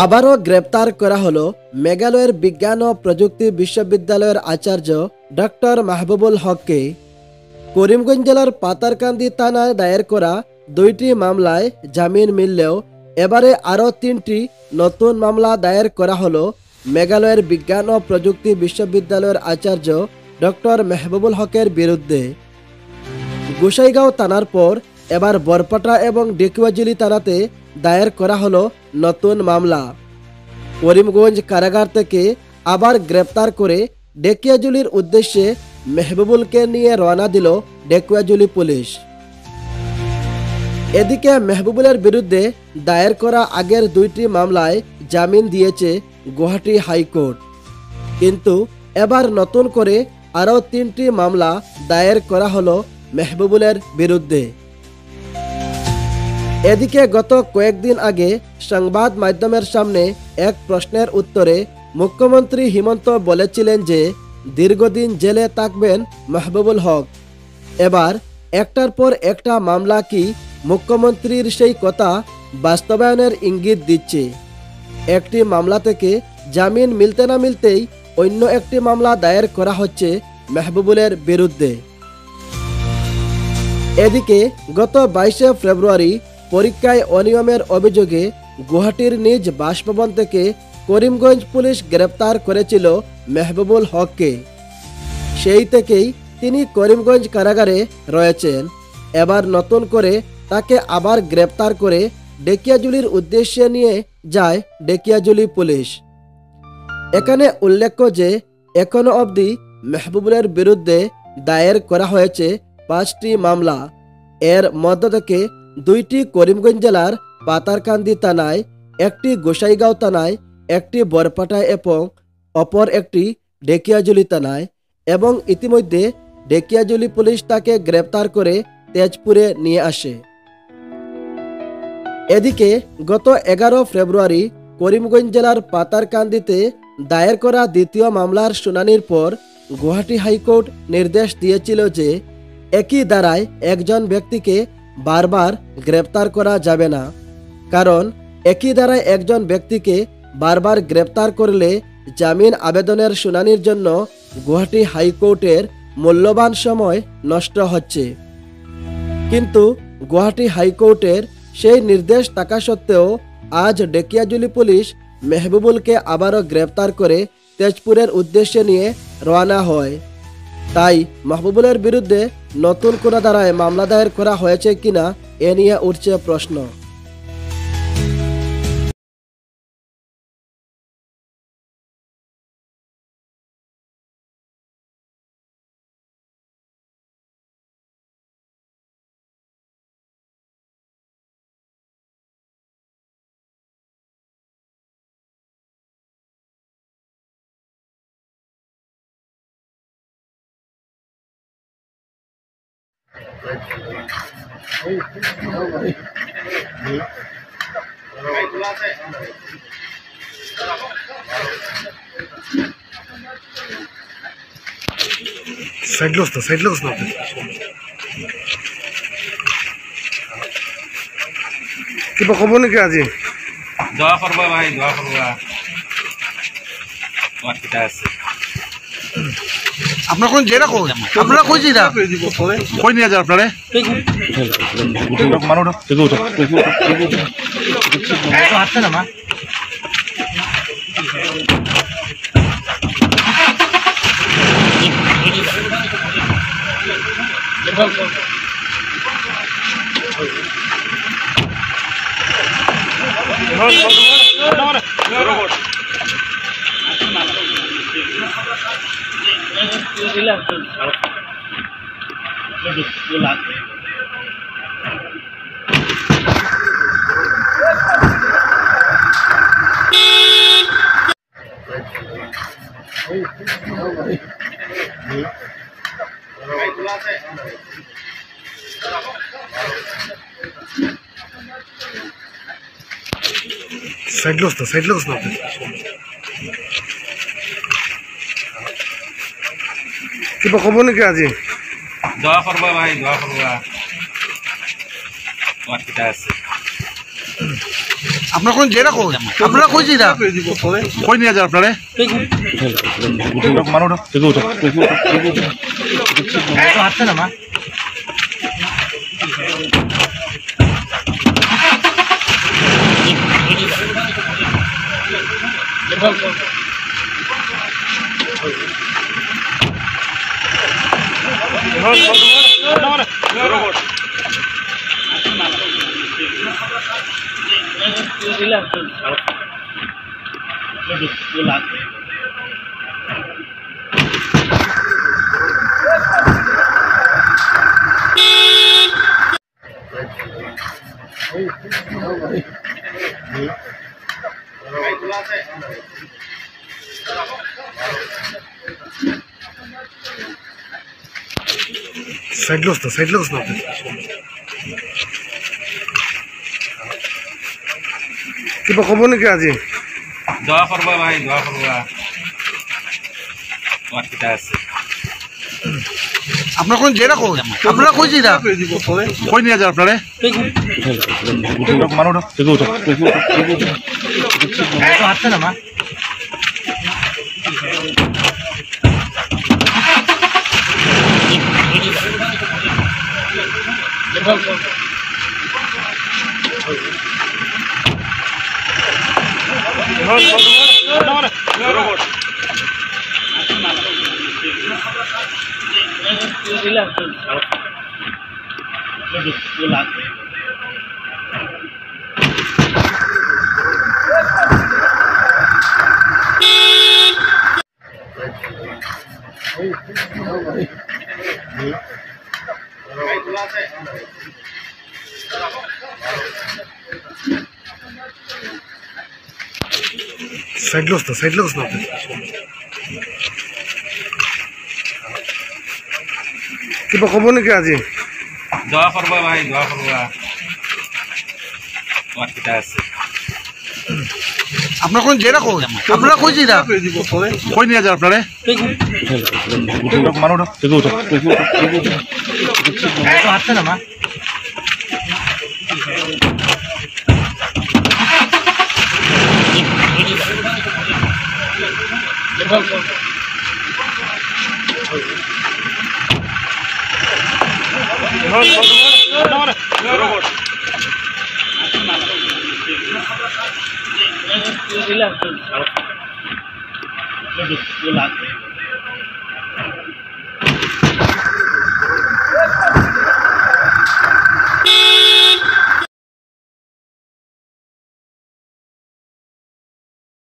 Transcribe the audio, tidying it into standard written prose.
আবারও গ্রেপ্তার করা হলো মেঘালয়ের বিজ্ঞান ও প্রযুক্তি বিশ্ববিদ্যালয়ের আচার্য ডক্টর মাহবুবুল হককে। করিমগঞ্জ জেলার পাতারকান্দি থানায় দায়ের করা 2টি মামলায় জামিন মিললেও এবারে আরও 3টি নতুন মামলা দায়ের করা হলো মেঘালয়ের বিজ্ঞান ও প্রযুক্তি বিশ্ববিদ্যালয়ের আচার্য ডক্টর মাহবুবুল হকের বিরুদ্ধে। গোসাইগাঁও থানার পর এবার বরপাটা এবং ডেকুয়াজুলি থানাতে দায়ের করা হলো নতুন মামলা। করিমগঞ্জ কারাগার থেকে আবার গ্রেপ্তার করে ডেকিয়াজুলির উদ্দেশ্যে মেহবুবুলকে নিয়ে রওনা দিল ডেকুয়াজুলি পুলিশ। এদিকে মেহবুবুলের বিরুদ্ধে দায়ের করা আগের 2টি মামলায় জামিন দিয়েছে গুয়াহাটি হাইকোর্ট, কিন্তু এবার নতুন করে আরও 3টি মামলা দায়ের করা হলো মেহবুবুলের বিরুদ্ধে। এদিকে গত কয়েকদিন আগে সংবাদ মাধ্যমের সামনে এক প্রশ্নের উত্তরে মুখ্যমন্ত্রী হিমন্ত বলেছিলেন যে দীর্ঘদিন জেলে থাকবেন মাহবুবুল হক। এবার একটার পর একটা মামলা কি মুখ্যমন্ত্রীর সেই কথা বাস্তবায়নের ইঙ্গিত দিচ্ছে? একটি মামলা থেকে জামিন মিলতে না মিলতেই অন্য একটি মামলা দায়ের করা হচ্ছে মাহবুবুলের বিরুদ্ধে। এদিকে গত 22শে ফেব্রুয়ারি পরীক্ষায় অনিয়মের অভিযোগে গুয়াহাটির নিজ বাসভবন থেকে করিমগঞ্জ পুলিশ গ্রেপ্তার করেছিল মাহবুবুল হককে। সেই থেকেই তিনি করিমগঞ্জ কারাগারে রয়েছেন। এবার নতুন করে তাকে আবার গ্রেপ্তার করে ডেকিয়াজুলির উদ্দেশ্যে নিয়ে যায় ডেকিয়াজুলি পুলিশ। এখানে উল্লেখ্য যে এখনো অবধি মাহবুবুলের বিরুদ্ধে দায়ের করা হয়েছে 5টি মামলা। এর মধ্য থেকে 2টি করিমগঞ্জ জেলার পাতারকান্দি থানায়, 1টি গোসাইগাঁও থানায়, 1টি বরপাটায় এবং অপর একটি ডেকিয়াজুলি থানায়, এবং ইতিমধ্যে ডেকিয়াজুলি পুলিশ তাকে গ্রেপ্তার করে তেজপুরে নিয়ে আসে। এদিকে গত 11 ফেব্রুয়ারি করিমগঞ্জ জেলার পাতারকান্দিতে দায়ের করা 2য় মামলার শুনানির পর গুয়াহাটি হাইকোর্ট নির্দেশ দিয়েছিল যে একই ধারায় একজন ব্যক্তিকে বারবার গ্রেপ্তার করা যাবে না, কারণ একই ধারায় একজন ব্যক্তিকে বারবার গ্রেপ্তার করলে জামিন আবেদনের শুনানির জন্য গুয়াহাটি হাইকোর্টের মূল্যবান সময় নষ্ট হচ্ছে। কিন্তু গুয়াহাটি হাইকোর্টের সেই নির্দেশ থাকা সত্ত্বেও আজ ডেকিয়াজুলি পুলিশ মেহবুবুলকে আবারও গ্রেপ্তার করে তেজপুরের উদ্দেশ্যে নিয়ে রওনা হয়। তাই মাহবুবুলের বিরুদ্ধে নতুন কোনো ধারায় মামলা দায়ের করা হয়েছে কিনা এ নিয়ে উঠছে প্রশ্ন। সাইড লস না কিবা কব নেকি আজি? দোয়া করবা ভাই, দোয়া করবা। তোমার কিটা আছে? আপনার কোন জেলা কই? আপনারা কই জেলা? কই নিয়ে যান আপনারা? মানো হাতে না মা। সাইড লস না কিবা কব নেকি আজি? দোয়া করবা ভাই, দোয়া করবা। তোমার কিটা আছে? আপনার কোন জেরা কই আপনারা কই জিরা কই নিয়ে যান আপনারে হাঁটছে না মা সাইড লস না কিবা কব নাকি আজি দোয়া করবা ভাই দোয়া করবা তোমার কিটা আছে আপনার কোন জেরা কই আপনারা কই জিরা কই নিয়ে যান আপনারে হাঁটছে না মা সাইড লস না কিবা কব নাকি আজি দোয়া করবা ভাই দোয়া করবা তোমার কিটা আছে আপনার কোন জেরা কই আপনারা কই জিরা কই নিয়ে যান আপনারে হাঁটছে না মা Relax.